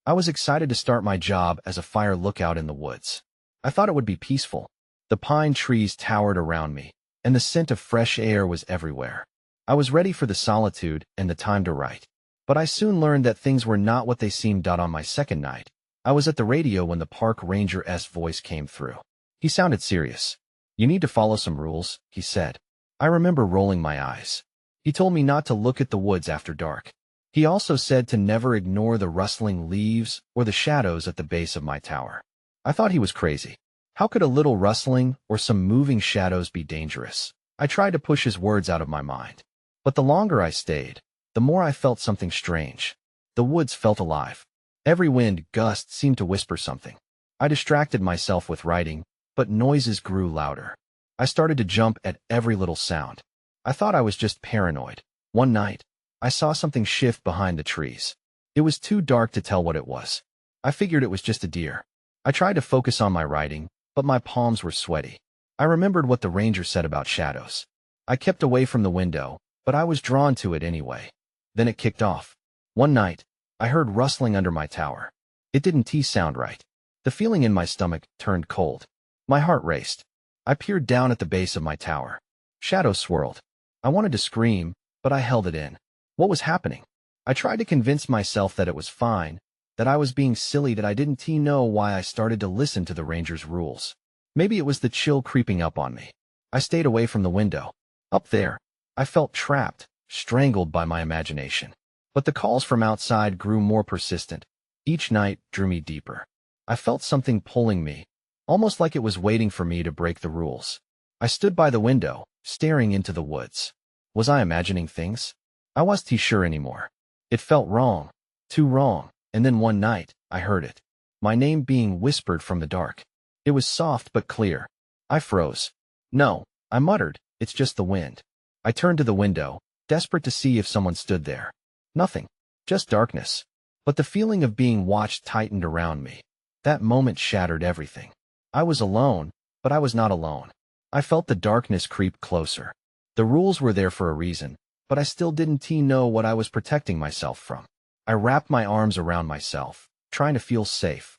I was excited to start my job as a fire lookout in the woods. I thought it would be peaceful. The pine trees towered around me, and the scent of fresh air was everywhere. I was ready for the solitude and the time to write. But I soon learned that things were not what they seemed. On my second night, I was at the radio when the park ranger's voice came through. He sounded serious. "You need to follow some rules," he said. I remember rolling my eyes. He told me not to look at the woods after dark. He also said to never ignore the rustling leaves or the shadows at the base of my tower. I thought he was crazy. How could a little rustling or some moving shadows be dangerous? I tried to push his words out of my mind. But the longer I stayed, the more I felt something strange. The woods felt alive. Every wind gust seemed to whisper something. I distracted myself with writing, but noises grew louder. I started to jump at every little sound. I thought I was just paranoid. One night, I saw something shift behind the trees. It was too dark to tell what it was. I figured it was just a deer. I tried to focus on my writing, but my palms were sweaty. I remembered what the ranger said about shadows. I kept away from the window, but I was drawn to it anyway. Then it kicked off. One night, I heard rustling under my tower. It didn't sound right. The feeling in my stomach turned cold. My heart raced. I peered down at the base of my tower. Shadows swirled. I wanted to scream, but I held it in. What was happening? I tried to convince myself that it was fine, that I was being silly, that I didn't know why I started to listen to the ranger's rules. Maybe it was the chill creeping up on me. I stayed away from the window. Up there, I felt trapped, strangled by my imagination. But the calls from outside grew more persistent. Each night drew me deeper. I felt something pulling me, almost like it was waiting for me to break the rules. I stood by the window, staring into the woods. Was I imagining things? I wasn't sure anymore. It felt wrong, too wrong, and then one night, I heard it. My name being whispered from the dark. It was soft but clear. I froze. "No," I muttered, "it's just the wind." I turned to the window, desperate to see if someone stood there. Nothing. Just darkness. But the feeling of being watched tightened around me. That moment shattered everything. I was alone, but I was not alone. I felt the darkness creep closer. The rules were there for a reason, but I still didn't know what I was protecting myself from. I wrapped my arms around myself, trying to feel safe.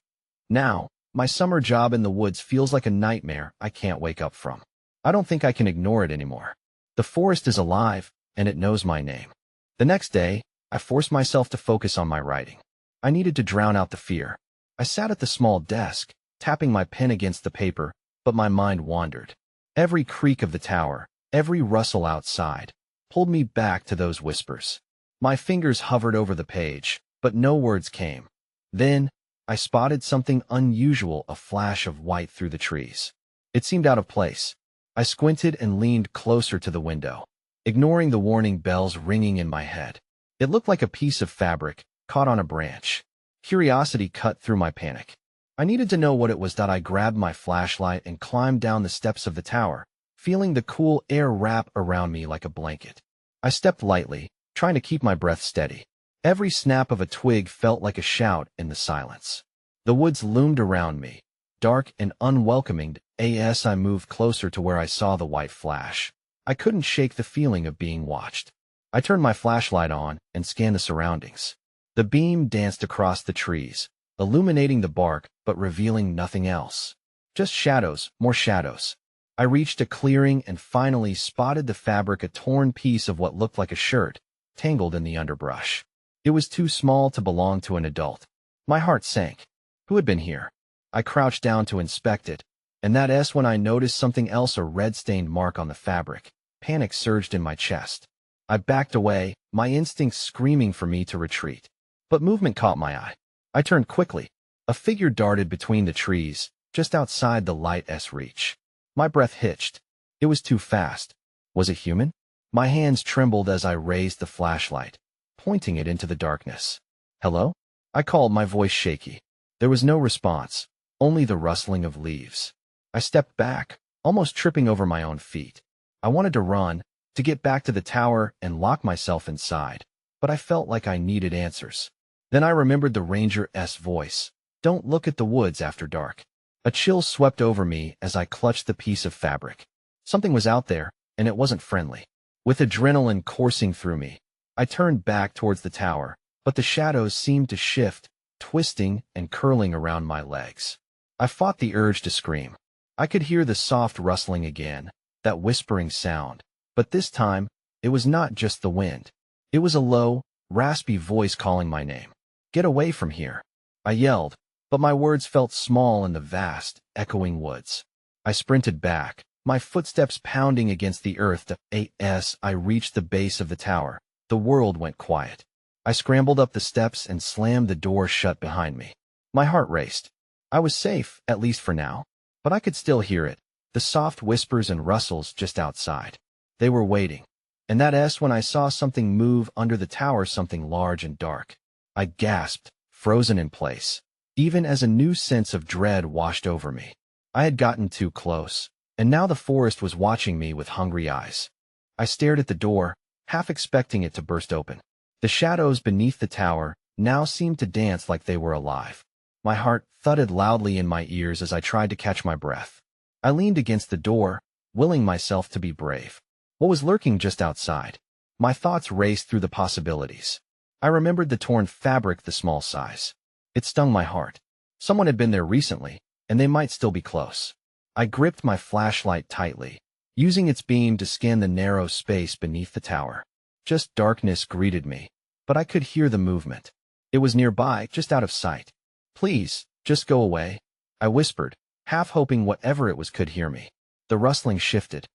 Now, my summer job in the woods feels like a nightmare I can't wake up from. I don't think I can ignore it anymore. The forest is alive, and it knows my name. The next day, I forced myself to focus on my writing. I needed to drown out the fear. I sat at the small desk, tapping my pen against the paper, but my mind wandered. Every creak of the tower, every rustle outside, pulled me back to those whispers. My fingers hovered over the page, but no words came. Then, I spotted something unusual, a flash of white through the trees. It seemed out of place. I squinted and leaned closer to the window, ignoring the warning bells ringing in my head. It looked like a piece of fabric caught on a branch. Curiosity cut through my panic. I needed to know what it was. I grabbed my flashlight and climbed down the steps of the tower, feeling the cool air wrap around me like a blanket. I stepped lightly, trying to keep my breath steady. Every snap of a twig felt like a shout in the silence. The woods loomed around me, dark and unwelcoming. As I moved closer to where I saw the white flash, I couldn't shake the feeling of being watched. I turned my flashlight on and scanned the surroundings. The beam danced across the trees, illuminating the bark but revealing nothing else. Just shadows, more shadows. I reached a clearing and finally spotted the fabric, a torn piece of what looked like a shirt, tangled in the underbrush. It was too small to belong to an adult. My heart sank. Who had been here? I crouched down to inspect it, and that's when I noticed something else, a red-stained mark on the fabric. Panic surged in my chest. I backed away, my instincts screaming for me to retreat. But movement caught my eye. I turned quickly. A figure darted between the trees, just outside the light's reach. My breath hitched. It was too fast. Was it human? My hands trembled as I raised the flashlight, pointing it into the darkness. "Hello?" I called, my voice shaky. There was no response, only the rustling of leaves. I stepped back, almost tripping over my own feet. I wanted to run, to get back to the tower and lock myself inside, but I felt like I needed answers. Then I remembered the ranger's voice. "Don't look at the woods after dark." A chill swept over me as I clutched the piece of fabric. Something was out there, and it wasn't friendly. With adrenaline coursing through me, I turned back towards the tower, but the shadows seemed to shift, twisting and curling around my legs. I fought the urge to scream. I could hear the soft rustling again, that whispering sound. But this time, it was not just the wind. It was a low, raspy voice calling my name. "Get away from here," I yelled, but my words felt small in the vast, echoing woods. I sprinted back, my footsteps pounding against the earth. As I reached the base of the tower, the world went quiet. I scrambled up the steps and slammed the door shut behind me. My heart raced. I was safe, at least for now, but I could still hear it, the soft whispers and rustles just outside. They were waiting. And that's when I saw something move under the tower, something large and dark. I gasped, frozen in place, even as a new sense of dread washed over me. I had gotten too close, and now the forest was watching me with hungry eyes. I stared at the door, half expecting it to burst open. The shadows beneath the tower now seemed to dance like they were alive. My heart thudded loudly in my ears as I tried to catch my breath. I leaned against the door, willing myself to be brave. What was lurking just outside? My thoughts raced through the possibilities. I remembered the torn fabric, the small size. It stung my heart. Someone had been there recently, and they might still be close. I gripped my flashlight tightly, using its beam to scan the narrow space beneath the tower. Just darkness greeted me, but I could hear the movement. It was nearby, just out of sight. "Please, just go away," I whispered, half hoping whatever it was could hear me. The rustling shifted.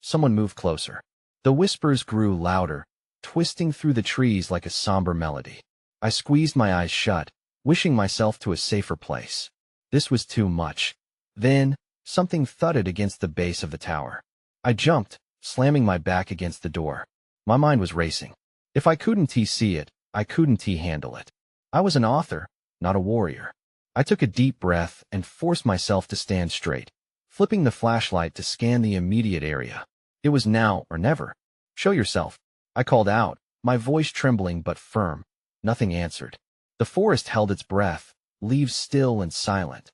Someone moved closer. The whispers grew louder, twisting through the trees like a somber melody. I squeezed my eyes shut, wishing myself to a safer place. This was too much. Then, something thudded against the base of the tower. I jumped, slamming my back against the door. My mind was racing. If I couldn't see it, I couldn't handle it. I was an author, not a warrior. I took a deep breath and forced myself to stand straight, flipping the flashlight to scan the immediate area. It was now or never. "Show yourself," I called out, my voice trembling but firm. Nothing answered. The forest held its breath, leaves still and silent.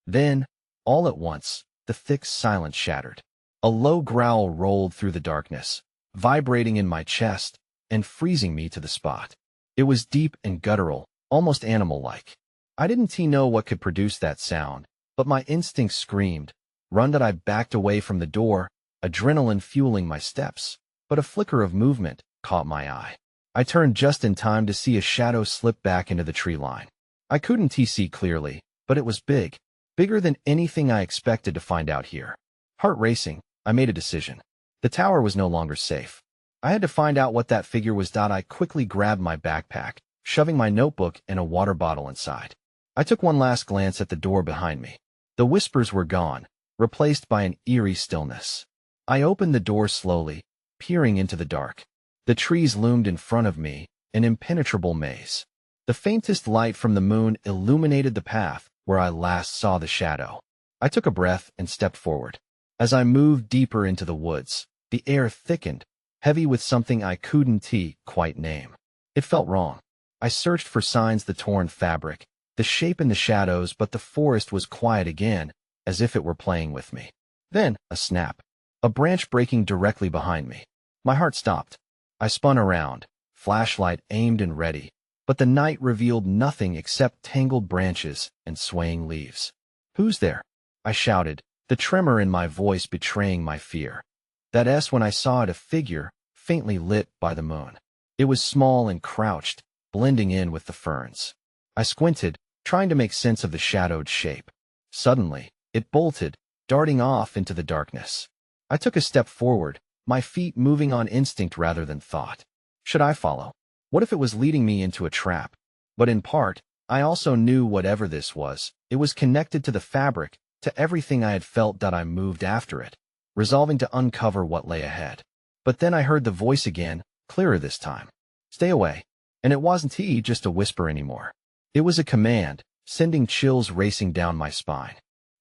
Then, all at once, the thick silence shattered. A low growl rolled through the darkness, vibrating in my chest and freezing me to the spot. It was deep and guttural, almost animal-like. I didn't know what could produce that sound, but my instincts screamed. Run! I backed away from the door, adrenaline fueling my steps, but a flicker of movement caught my eye. I turned just in time to see a shadow slip back into the tree line. I couldn't see clearly, but it was big, bigger than anything I expected to find out here. Heart racing, I made a decision. The tower was no longer safe. I had to find out what that figure was. I quickly grabbed my backpack, shoving my notebook and a water bottle inside. I took one last glance at the door behind me. The whispers were gone, replaced by an eerie stillness. I opened the door slowly, peering into the dark. The trees loomed in front of me, an impenetrable maze. The faintest light from the moon illuminated the path where I last saw the shadow. I took a breath and stepped forward. As I moved deeper into the woods, the air thickened, heavy with something I couldn't quite name. It felt wrong. I searched for signs: the torn fabric, the shape in the shadows, but the forest was quiet again, as if it were playing with me. Then, a snap. A branch breaking directly behind me. My heart stopped. I spun around, flashlight aimed and ready, but the night revealed nothing except tangled branches and swaying leaves. "Who's there?" I shouted, the tremor in my voice betraying my fear. That's when I saw a figure, faintly lit by the moon. It was small and crouched, blending in with the ferns. I squinted, trying to make sense of the shadowed shape. Suddenly, it bolted, darting off into the darkness. I took a step forward, my feet moving on instinct rather than thought. Should I follow? What if it was leading me into a trap? But in part, I also knew whatever this was, it was connected to the fabric, to everything I had felt. I moved after it, resolving to uncover what lay ahead. But then I heard the voice again, clearer this time. "Stay away." And it wasn't just a whisper anymore. It was a command, sending chills racing down my spine.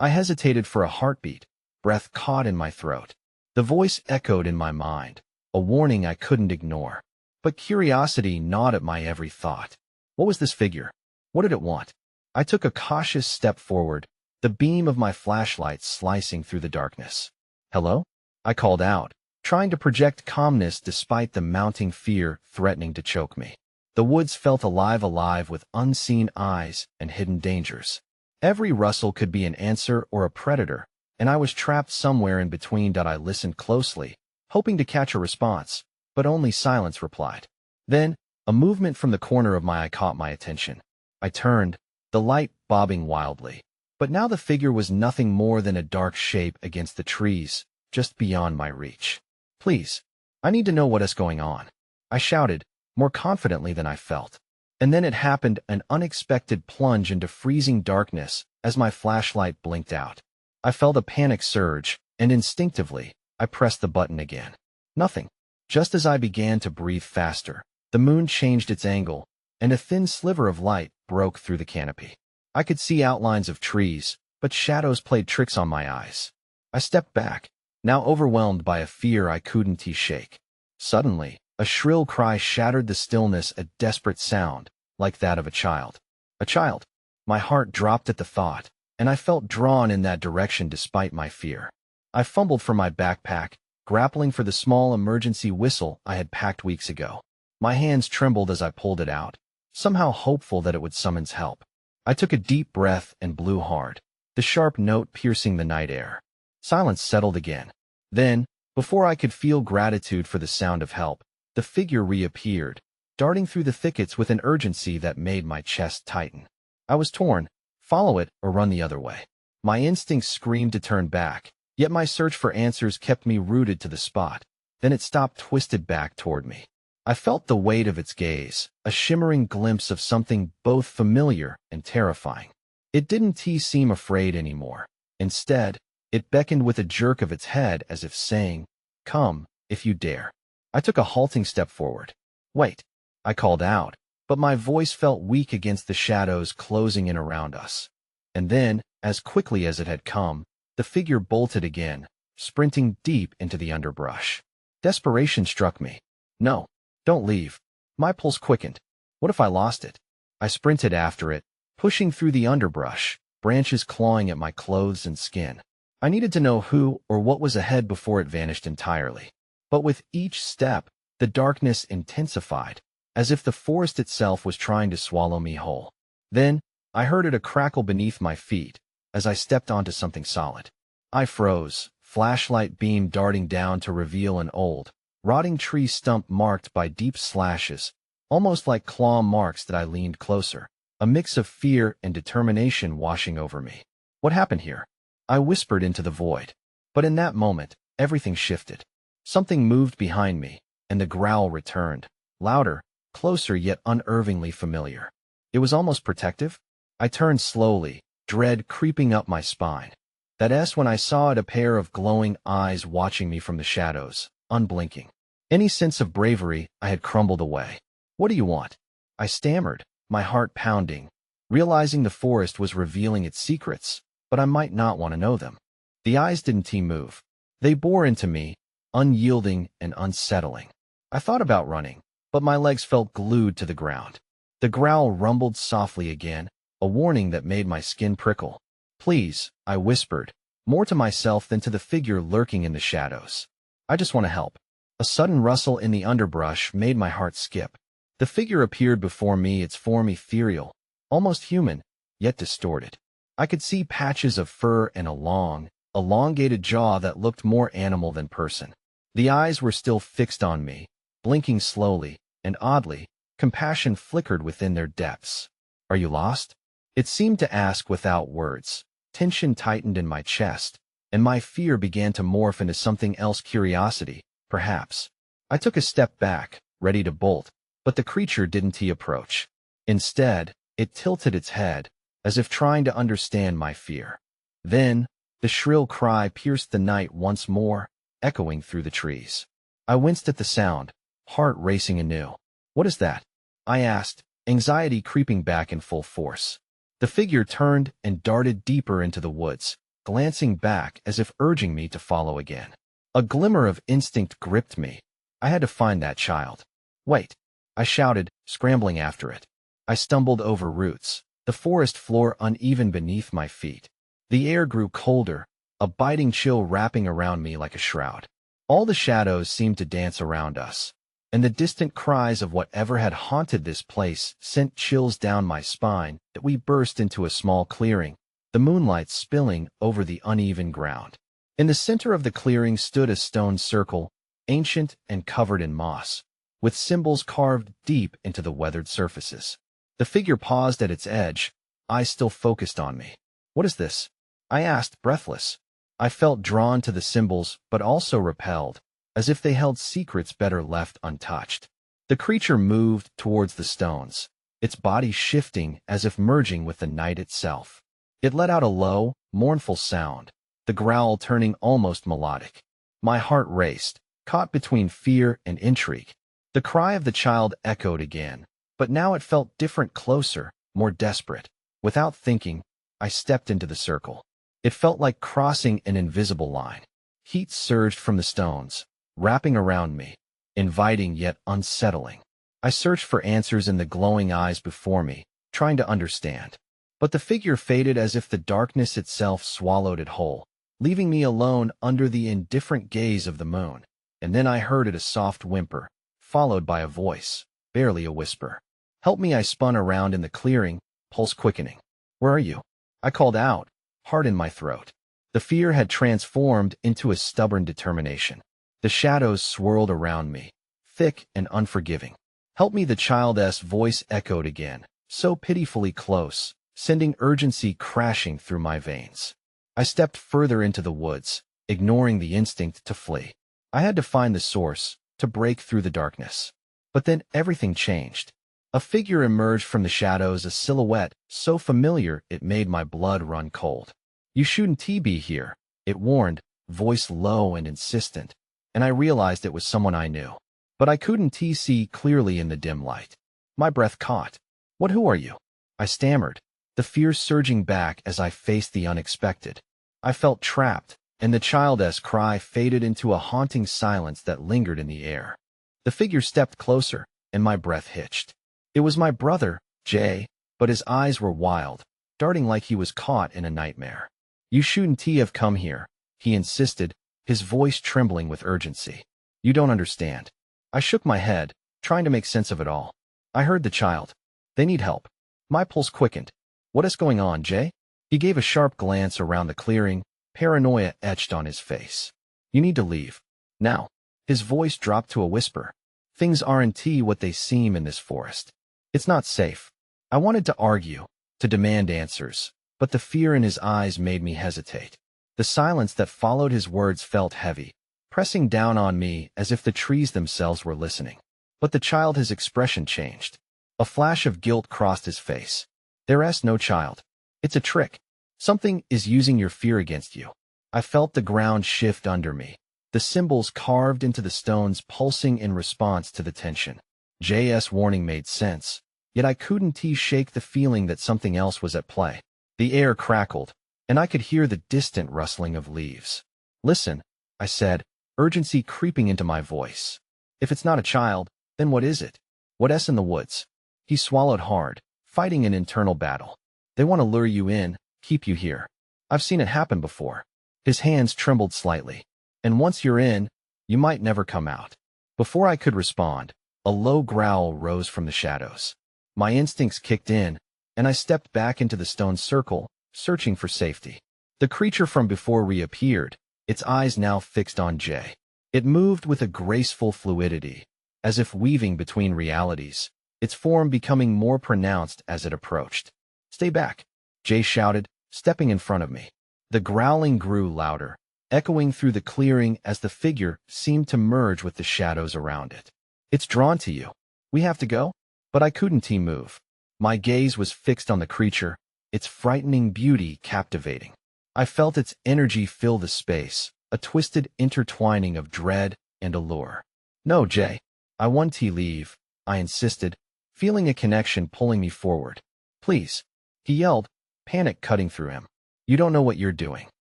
I hesitated for a heartbeat, breath caught in my throat. The voice echoed in my mind, a warning I couldn't ignore. But curiosity gnawed at my every thought. What was this figure? What did it want? I took a cautious step forward, the beam of my flashlight slicing through the darkness. "Hello?" I called out, trying to project calmness despite the mounting fear threatening to choke me. The woods felt alive with unseen eyes and hidden dangers. Every rustle could be an answer or a predator, and I was trapped somewhere in between. I listened closely, hoping to catch a response, but only silence replied. Then, a movement from the corner of my eye caught my attention. I turned, the light bobbing wildly. But now the figure was nothing more than a dark shape against the trees, just beyond my reach. "Please, I need to know what is going on," I shouted, more confidently than I felt. And then it happened, an unexpected plunge into freezing darkness as my flashlight blinked out. I felt a panic surge, and instinctively, I pressed the button again. Nothing. Just as I began to breathe faster, the moon changed its angle, and a thin sliver of light broke through the canopy. I could see outlines of trees, but shadows played tricks on my eyes. I stepped back, now overwhelmed by a fear I couldn't shake. Suddenly, a shrill cry shattered the stillness, a desperate sound, like that of a child. A child. My heart dropped at the thought, and I felt drawn in that direction despite my fear. I fumbled for my backpack, grappling for the small emergency whistle I had packed weeks ago. My hands trembled as I pulled it out, somehow hopeful that it would summons help. I took a deep breath and blew hard, the sharp note piercing the night air. Silence settled again. Then, before I could feel gratitude for the sound of help, the figure reappeared, darting through the thickets with an urgency that made my chest tighten. I was torn, follow it or run the other way. My instincts screamed to turn back, yet my search for answers kept me rooted to the spot. Then it stopped, twisted back toward me. I felt the weight of its gaze, a shimmering glimpse of something both familiar and terrifying. It didn't seem afraid anymore. Instead, it beckoned with a jerk of its head as if saying, "Come, if you dare." I took a halting step forward. "Wait," I called out, but my voice felt weak against the shadows closing in around us. And then, as quickly as it had come, the figure bolted again, sprinting deep into the underbrush. Desperation struck me. "No. Don't leave." My pulse quickened. What if I lost it? I sprinted after it, pushing through the underbrush, branches clawing at my clothes and skin. I needed to know who or what was ahead before it vanished entirely. But with each step, the darkness intensified, as if the forest itself was trying to swallow me whole. Then, I heard a crackle beneath my feet as I stepped onto something solid. I froze, flashlight beam darting down to reveal an old, rotting tree stump marked by deep slashes, almost like claw marks. That I leaned closer, a mix of fear and determination washing over me. "What happened here?" I whispered into the void. But in that moment, everything shifted. Something moved behind me, and the growl returned, louder, closer yet unnervingly familiar. It was almost protective. I turned slowly, dread creeping up my spine. That's when I saw it, a pair of glowing eyes watching me from the shadows, unblinking. Any sense of bravery I had crumbled away. "What do you want?" I stammered, my heart pounding, realizing the forest was revealing its secrets, but I might not want to know them. The eyes didn't move. They bore into me, unyielding and unsettling. I thought about running, but my legs felt glued to the ground. The growl rumbled softly again, a warning that made my skin prickle. "Please," I whispered, more to myself than to the figure lurking in the shadows. "I just want to help." A sudden rustle in the underbrush made my heart skip. The figure appeared before me, its form ethereal, almost human, yet distorted. I could see patches of fur and a long, elongated jaw that looked more animal than person. The eyes were still fixed on me, blinking slowly, and oddly, compassion flickered within their depths. "Are you lost?" It seemed to ask without words. Tension tightened in my chest, and my fear began to morph into something else, curiosity, perhaps. I took a step back, ready to bolt, but the creature didn't approach. Instead, it tilted its head, as if trying to understand my fear. Then, the shrill cry pierced the night once more, echoing through the trees. I winced at the sound, heart racing anew. "What is that?" I asked, anxiety creeping back in full force. The figure turned and darted deeper into the woods, glancing back as if urging me to follow again. A glimmer of instinct gripped me. I had to find that child. "Wait," I shouted, scrambling after it. I stumbled over roots, the forest floor uneven beneath my feet. The air grew colder, a biting chill wrapping around me like a shroud. All the shadows seemed to dance around us, and the distant cries of whatever had haunted this place sent chills down my spine. That we burst into a small clearing, the moonlight spilling over the uneven ground. In the center of the clearing stood a stone circle, ancient and covered in moss, with symbols carved deep into the weathered surfaces. The figure paused at its edge, eyes still focused on me. "What is this?" I asked, breathless. I felt drawn to the symbols, but also repelled, as if they held secrets better left untouched. The creature moved towards the stones, its body shifting as if merging with the night itself. It let out a low, mournful sound, the growl turning almost melodic. My heart raced, caught between fear and intrigue. The cry of the child echoed again, but now it felt different, closer, more desperate. Without thinking, I stepped into the circle. It felt like crossing an invisible line. Heat surged from the stones, wrapping around me, inviting yet unsettling. I searched for answers in the glowing eyes before me, trying to understand. But the figure faded as if the darkness itself swallowed it whole, leaving me alone under the indifferent gaze of the moon. And then I heard it, a soft whimper, followed by a voice, barely a whisper. "Help me!" I spun around in the clearing, pulse quickening. "Where are you?" I called out, heart in my throat. The fear had transformed into a stubborn determination. The shadows swirled around me, thick and unforgiving. "Help me!" The child's voice echoed again, so pitifully close, sending urgency crashing through my veins. I stepped further into the woods, ignoring the instinct to flee. I had to find the source, to break through the darkness. But then everything changed. A figure emerged from the shadows, a silhouette so familiar it made my blood run cold. "You shouldn't be here," it warned, voice low and insistent, and I realized it was someone I knew. But I couldn't see clearly in the dim light. My breath caught. Who are you?" I stammered, the fear surging back as I faced the unexpected. I felt trapped, and the child's cry faded into a haunting silence that lingered in the air. The figure stepped closer, and my breath hitched. It was my brother, Jay, but his eyes were wild, darting like he was caught in a nightmare. "You shouldn't have come here," he insisted, his voice trembling with urgency. "You don't understand." I shook my head, trying to make sense of it all. I heard the child. "They need help." My pulse quickened. "What is going on, Jay?" He gave a sharp glance around the clearing, paranoia etched on his face. "You need to leave. Now." His voice dropped to a whisper. "Things aren't what they seem in this forest. It's not safe." I wanted to argue, to demand answers, but the fear in his eyes made me hesitate. The silence that followed his words felt heavy, pressing down on me as if the trees themselves were listening. But the child, his expression changed. A flash of guilt crossed his face. "There's no child. It's a trick. Something is using your fear against you." I felt the ground shift under me, the symbols carved into the stones pulsing in response to the tension. J's warning made sense, yet I couldn't shake the feeling that something else was at play. The air crackled, and I could hear the distant rustling of leaves. "Listen," I said, urgency creeping into my voice. "If it's not a child, then what is it? What's in the woods?" He swallowed hard, fighting an internal battle. "They want to lure you in, keep you here. I've seen it happen before." His hands trembled slightly. "And once you're in, you might never come out." Before I could respond, a low growl rose from the shadows. My instincts kicked in, and I stepped back into the stone circle, searching for safety. The creature from before reappeared, its eyes now fixed on Jay. It moved with a graceful fluidity, as if weaving between realities, its form becoming more pronounced as it approached. "Stay back," Jay shouted, stepping in front of me. The growling grew louder, echoing through the clearing as the figure seemed to merge with the shadows around it. "It's drawn to you. We have to go?" But I couldn't move. My gaze was fixed on the creature, its frightening beauty captivating. I felt its energy fill the space, a twisted intertwining of dread and allure. "No, Jay. I want to leave," I insisted, feeling a connection pulling me forward. "Please," he yelled, panic cutting through him. "You don't know what you're doing."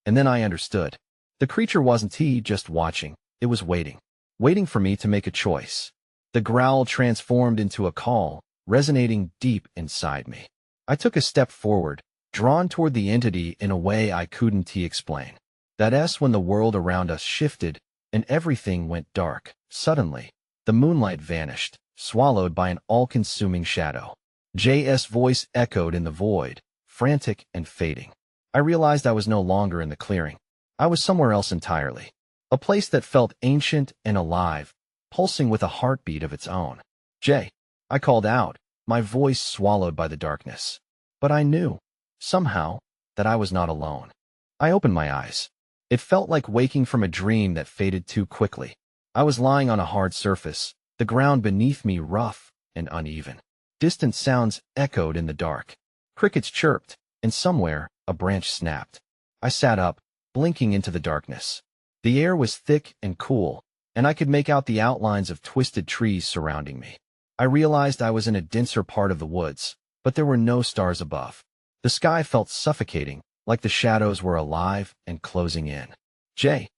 And then I understood. The creature wasn't just watching, it was waiting. Waiting for me to make a choice. The growl transformed into a call, resonating deep inside me. I took a step forward, drawn toward the entity in a way I couldn't explain. That's when the world around us shifted, and everything went dark, suddenly. The moonlight vanished, swallowed by an all-consuming shadow. J's voice echoed in the void, frantic and fading. I realized I was no longer in the clearing. I was somewhere else entirely. A place that felt ancient and alive, pulsing with a heartbeat of its own. Jay, I called out, my voice swallowed by the darkness. But I knew, somehow, that I was not alone. I opened my eyes. It felt like waking from a dream that faded too quickly. I was lying on a hard surface, the ground beneath me rough and uneven. Distant sounds echoed in the dark. Crickets chirped, and somewhere, a branch snapped. I sat up, blinking into the darkness. The air was thick and cool, and I could make out the outlines of twisted trees surrounding me. I realized I was in a denser part of the woods, but there were no stars above. The sky felt suffocating, like the shadows were alive and closing in. Jay,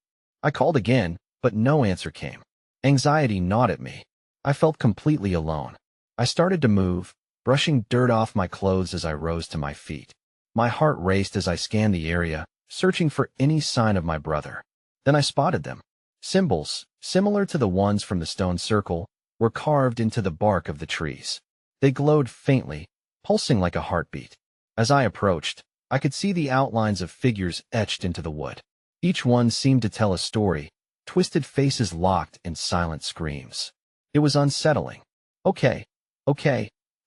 I called again, but no answer came. Anxiety gnawed at me. I felt completely alone. I started to move, brushing dirt off my clothes as I rose to my feet. My heart raced as I scanned the area, searching for any sign of my brother. Then I spotted them. Symbols, similar to the ones from the stone circle, were carved into the bark of the trees. They glowed faintly, pulsing like a heartbeat. As I approached, I could see the outlines of figures etched into the wood. Each one seemed to tell a story, twisted faces locked in silent screams. It was unsettling. Okay,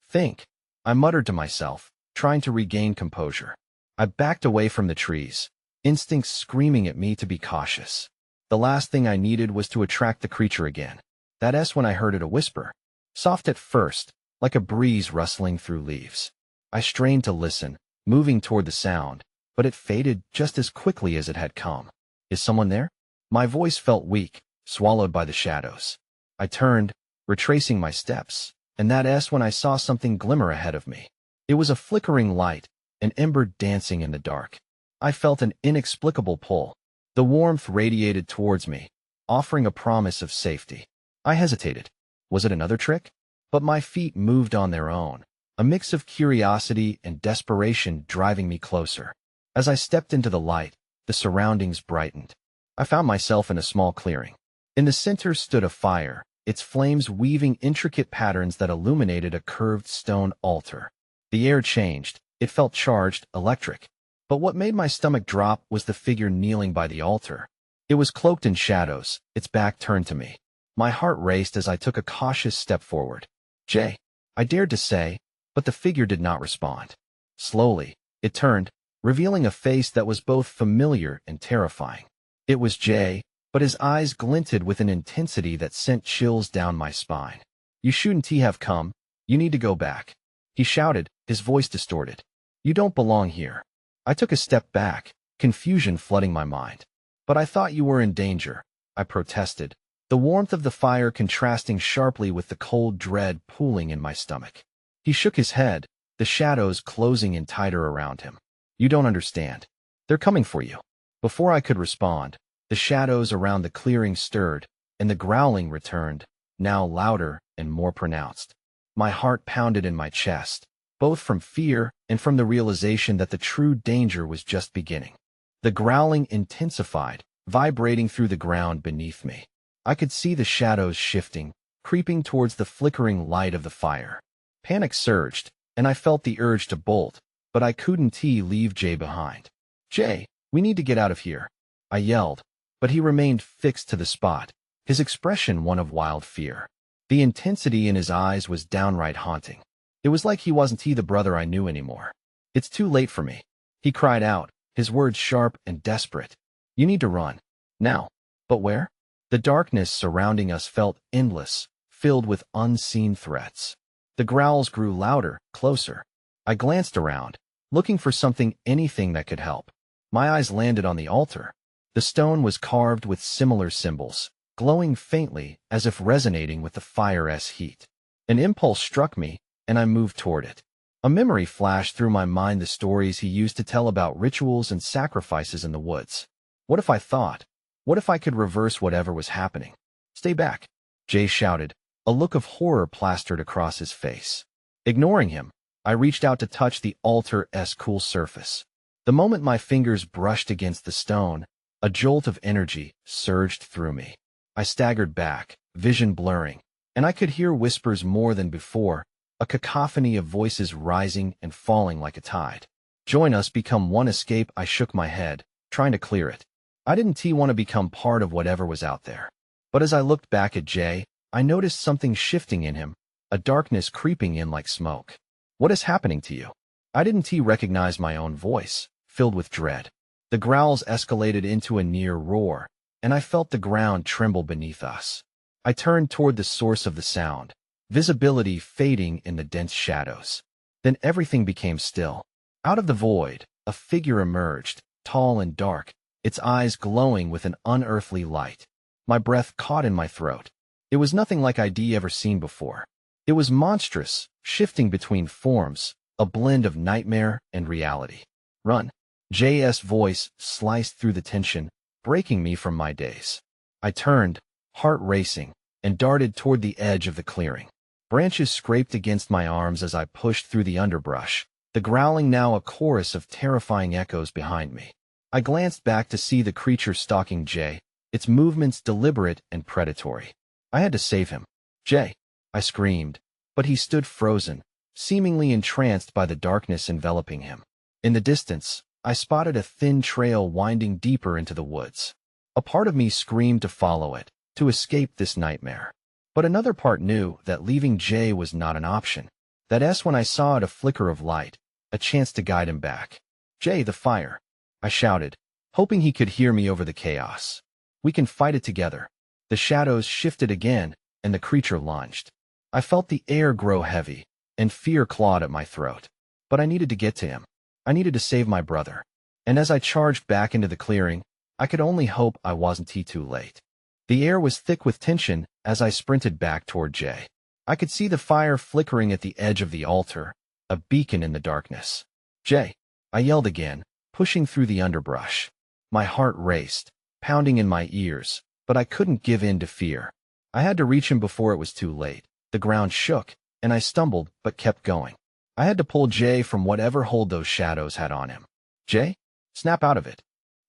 think, I muttered to myself, trying to regain composure. I backed away from the trees, instincts screaming at me to be cautious. The last thing I needed was to attract the creature again. That's when I heard it a whisper, soft at first, like a breeze rustling through leaves. I strained to listen, moving toward the sound, but it faded just as quickly as it had come. Is someone there? My voice felt weak, swallowed by the shadows. I turned, retracing my steps, and that's when I saw something glimmer ahead of me. It was a flickering light, an ember dancing in the dark. I felt an inexplicable pull. The warmth radiated towards me, offering a promise of safety. I hesitated. Was it another trick? But my feet moved on their own, a mix of curiosity and desperation driving me closer. As I stepped into the light, the surroundings brightened. I found myself in a small clearing. In the center stood a fire, its flames weaving intricate patterns that illuminated a curved stone altar. The air changed. It felt charged, electric. But what made my stomach drop was the figure kneeling by the altar. It was cloaked in shadows, its back turned to me. My heart raced as I took a cautious step forward. Jay, I dared to say, but the figure did not respond. Slowly, it turned, revealing a face that was both familiar and terrifying. It was Jay, but his eyes glinted with an intensity that sent chills down my spine. You shouldn't have come. You need to go back. He shouted, his voice distorted. You don't belong here. I took a step back, confusion flooding my mind. But I thought you were in danger, I protested, the warmth of the fire contrasting sharply with the cold dread pooling in my stomach. He shook his head, the shadows closing in tighter around him. You don't understand. They're coming for you. Before I could respond, the shadows around the clearing stirred, and the growling returned, now louder and more pronounced. My heart pounded in my chest, both from fear and from the realization that the true danger was just beginning. The growling intensified, vibrating through the ground beneath me. I could see the shadows shifting, creeping towards the flickering light of the fire. Panic surged, and I felt the urge to bolt, but I couldn't leave Jay behind. Jay, we need to get out of here, I yelled, but he remained fixed to the spot, his expression one of wild fear. The intensity in his eyes was downright haunting. It was like he wasn't the brother I knew anymore. It's too late for me, he cried out, his words sharp and desperate. You need to run. Now. But where? The darkness surrounding us felt endless, filled with unseen threats. The growls grew louder, closer. I glanced around, looking for anything that could help. My eyes landed on the altar. The stone was carved with similar symbols, glowing faintly as if resonating with the fire's heat. An impulse struck me, and I moved toward it. A memory flashed through my mind, the stories he used to tell about rituals and sacrifices in the woods. What if I could reverse whatever was happening? Stay back, Jay shouted, a look of horror plastered across his face. Ignoring him, I reached out to touch the altar's cool surface. The moment my fingers brushed against the stone, a jolt of energy surged through me. I staggered back, vision blurring, and I could hear whispers more than before, a cacophony of voices rising and falling like a tide. Join us, become one, escape. I shook my head, trying to clear it. I didn't want to become part of whatever was out there. But as I looked back at Jay, I noticed something shifting in him, a darkness creeping in like smoke. What is happening to you? I didn't recognize my own voice, filled with dread. The growls escalated into a near roar, and I felt the ground tremble beneath us. I turned toward the source of the sound, visibility fading in the dense shadows. Then everything became still. Out of the void, a figure emerged, tall and dark, its eyes glowing with an unearthly light. My breath caught in my throat. It was nothing like I'd ever seen before. It was monstrous, shifting between forms, a blend of nightmare and reality. Run! Jay's voice sliced through the tension, breaking me from my daze. I turned, heart racing, and darted toward the edge of the clearing. Branches scraped against my arms as I pushed through the underbrush, the growling now a chorus of terrifying echoes behind me. I glanced back to see the creature stalking Jay, its movements deliberate and predatory. I had to save him. Jay! I screamed, but he stood frozen, seemingly entranced by the darkness enveloping him. In the distance, I spotted a thin trail winding deeper into the woods. A part of me screamed to follow it, to escape this nightmare. But another part knew that leaving Jay was not an option. When I saw it, a flicker of light, a chance to guide him back. Jay, the fire! I shouted, hoping he could hear me over the chaos. We can fight it together. The shadows shifted again, and the creature lunged. I felt the air grow heavy, and fear clawed at my throat. But I needed to get to him. I needed to save my brother. And as I charged back into the clearing, I could only hope I wasn't too late. The air was thick with tension as I sprinted back toward Jay. I could see the fire flickering at the edge of the altar, a beacon in the darkness. Jay! I yelled again, pushing through the underbrush. My heart raced, pounding in my ears, but I couldn't give in to fear. I had to reach him before it was too late. The ground shook, and I stumbled but kept going. I had to pull Jay from whatever hold those shadows had on him. Jay? Snap out of it!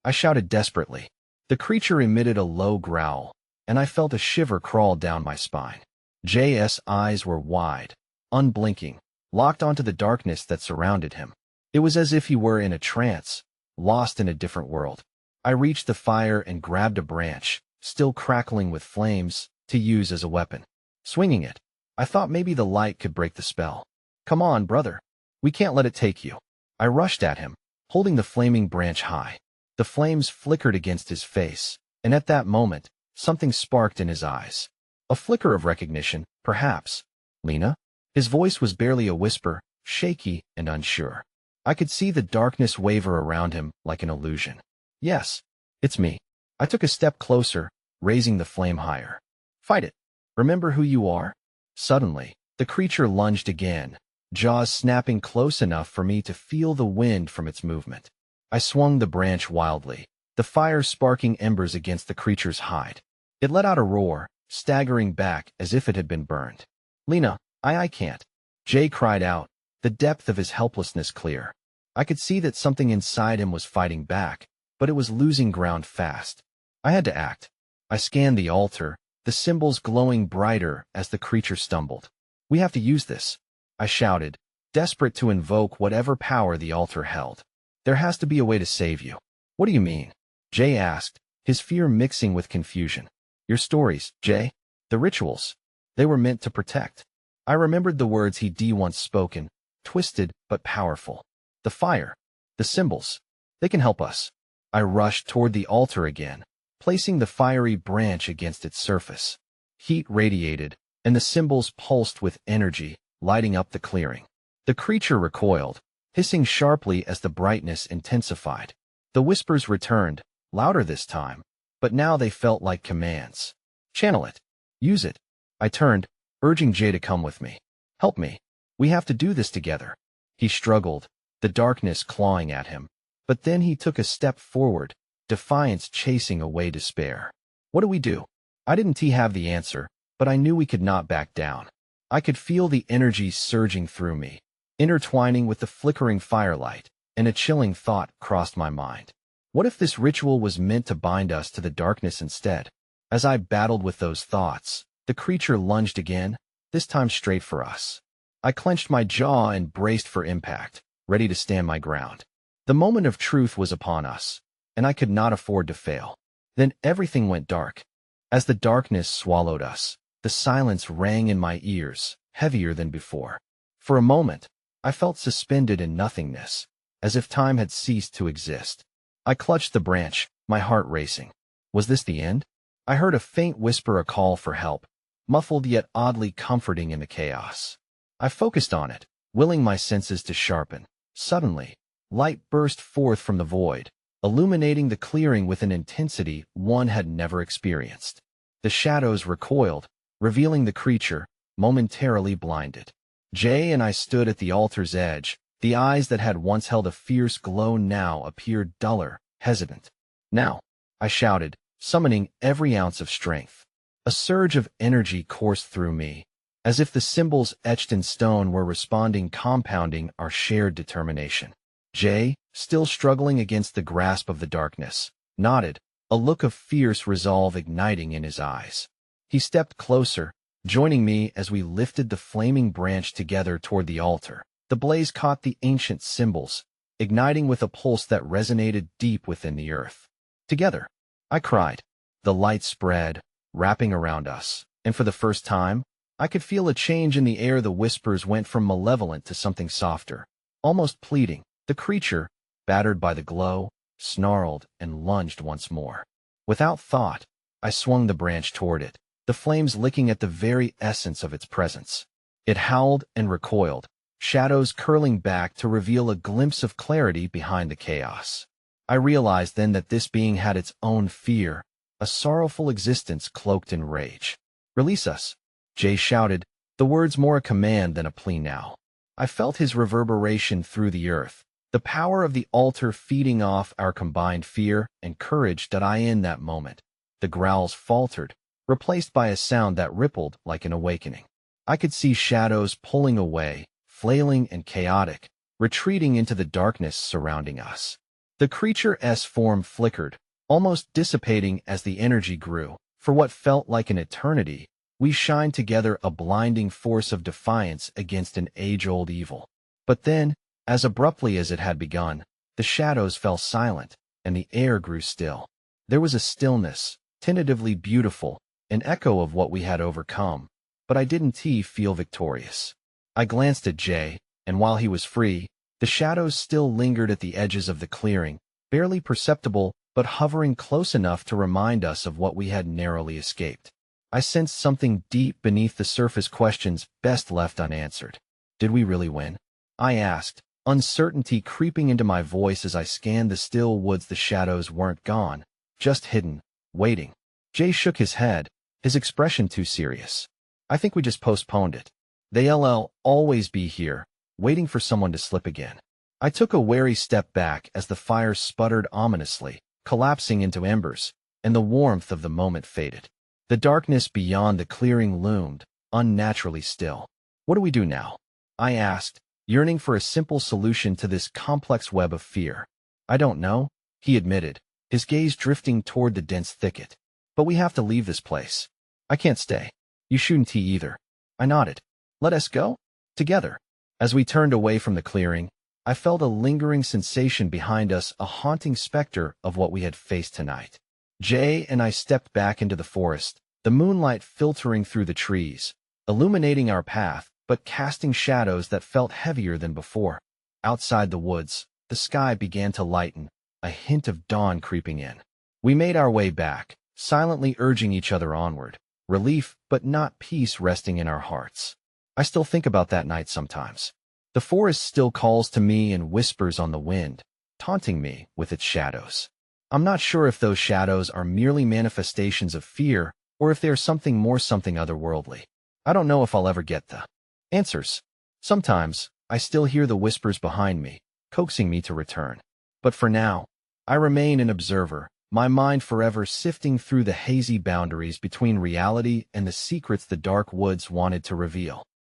I shouted desperately. The creature emitted a low growl, and I felt a shiver crawl down my spine. Jay's eyes were wide, unblinking, locked onto the darkness that surrounded him. It was as if he were in a trance, lost in a different world. I reached the fire and grabbed a branch, still crackling with flames, to use as a weapon. Swinging it, I thought maybe the light could break the spell. Come on, brother. We can't let it take you. I rushed at him, holding the flaming branch high. The flames flickered against his face, and at that moment, something sparked in his eyes. A flicker of recognition, perhaps. Lena? His voice was barely a whisper, shaky and unsure. I could see the darkness waver around him like an illusion. Yes, it's me. I took a step closer, raising the flame higher. Fight it. Remember who you are? Suddenly, the creature lunged again, jaws snapping close enough for me to feel the wind from its movement. I swung the branch wildly, the fire sparking embers against the creature's hide. It let out a roar, staggering back as if it had been burned. Lena, I can't. Jay cried out, the depth of his helplessness clear. I could see that something inside him was fighting back, but it was losing ground fast. I had to act. I scanned the altar, the symbols glowing brighter as the creature stumbled. We have to use this, I shouted, desperate to invoke whatever power the altar held. There has to be a way to save you. What do you mean? Jay asked, his fear mixing with confusion. Your stories, Jay. The rituals. They were meant to protect. I remembered the words he'd once spoken, twisted but powerful. The fire. The symbols. They can help us. I rushed toward the altar again, placing the fiery branch against its surface. Heat radiated, and the symbols pulsed with energy, lighting up the clearing. The creature recoiled, hissing sharply as the brightness intensified. The whispers returned, louder this time, but now they felt like commands. Channel it. Use it. I turned, urging Jay to come with me. Help me. We have to do this together. He struggled, the darkness clawing at him. But then he took a step forward, defiance chasing away despair. What do we do? I didn't have the answer, but I knew we could not back down. I could feel the energy surging through me, intertwining with the flickering firelight, and a chilling thought crossed my mind. What if this ritual was meant to bind us to the darkness instead? As I battled with those thoughts, The creature lunged again, this time straight for us. I clenched my jaw and braced for impact, ready to stand my ground. The moment of truth was upon us, and I could not afford to fail. Then everything went dark. As the darkness swallowed us, the silence rang in my ears, heavier than before. For a moment, I felt suspended in nothingness, as if time had ceased to exist. I clutched the branch, my heart racing. Was this the end? I heard a faint whisper, a call for help, muffled yet oddly comforting in the chaos. I focused on it, willing my senses to sharpen. Suddenly, light burst forth from the void, illuminating the clearing with an intensity one had never experienced. The shadows recoiled, revealing the creature, momentarily blinded. Jay and I stood at the altar's edge. The eyes that had once held a fierce glow now appeared duller, hesitant. "Now!" I shouted, summoning every ounce of strength. A surge of energy coursed through me, as if the symbols etched in stone were responding, compounding our shared determination. Jay, still struggling against the grasp of the darkness, nodded, a look of fierce resolve igniting in his eyes. He stepped closer, joining me as we lifted the flaming branch together toward the altar. The blaze caught the ancient symbols, igniting with a pulse that resonated deep within the earth. "Together!" I cried. The light spread, wrapping around us, and for the first time, I could feel a change in the air. The whispers went from malevolent to something softer, almost pleading. The creature, battered by the glow, snarled and lunged once more. Without thought, I swung the branch toward it, the flames licking at the very essence of its presence. It howled and recoiled, shadows curling back to reveal a glimpse of clarity behind the chaos. I realized then that this being had its own fear, a sorrowful existence cloaked in rage. "Release us!" Jay shouted, the words more a command than a plea now. I felt his reverberation through the earth, the power of the altar feeding off our combined fear and courage. In that moment, the growls faltered, replaced by a sound that rippled like an awakening. I could see shadows pulling away, flailing and chaotic, retreating into the darkness surrounding us. The creature's form flickered, almost dissipating as the energy grew. For what felt like an eternity, we shined together, a blinding force of defiance against an age-old evil. But then, as abruptly as it had begun, the shadows fell silent, and the air grew still. There was a stillness, tentatively beautiful, an echo of what we had overcome, but I didn't feel victorious. I glanced at Jay, and while he was free, the shadows still lingered at the edges of the clearing, barely perceptible, but hovering close enough to remind us of what we had narrowly escaped. I sensed something deep beneath the surface, questions best left unanswered. Did we really win? I asked, uncertainty creeping into my voice as I scanned the still woods. The shadows weren't gone, just hidden, waiting. Jay shook his head, his expression too serious. "I think we just postponed it. They'll always be here, waiting for someone to slip again." I took a wary step back as the fire sputtered ominously, collapsing into embers, and the warmth of the moment faded. The darkness beyond the clearing loomed, unnaturally still. "What do we do now?" I asked, yearning for a simple solution to this complex web of fear. "I don't know," he admitted, his gaze drifting toward the dense thicket. "But we have to leave this place. I can't stay. You shouldn't either." I nodded. "Let us go? Together." As we turned away from the clearing, I felt a lingering sensation behind us, a haunting specter of what we had faced tonight. Jay and I stepped back into the forest, the moonlight filtering through the trees, illuminating our path, but casting shadows that felt heavier than before. Outside the woods, the sky began to lighten, a hint of dawn creeping in. We made our way back, silently urging each other onward, relief but not peace resting in our hearts. I still think about that night sometimes. The forest still calls to me and whispers on the wind, taunting me with its shadows. I'm not sure if those shadows are merely manifestations of fear or if they are something more, something otherworldly. I don't know if I'll ever get the answers. Sometimes, I still hear the whispers behind me, coaxing me to return. But for now, I remain an observer, my mind forever sifting through the hazy boundaries between reality and the secrets the dark woods wanted to reveal.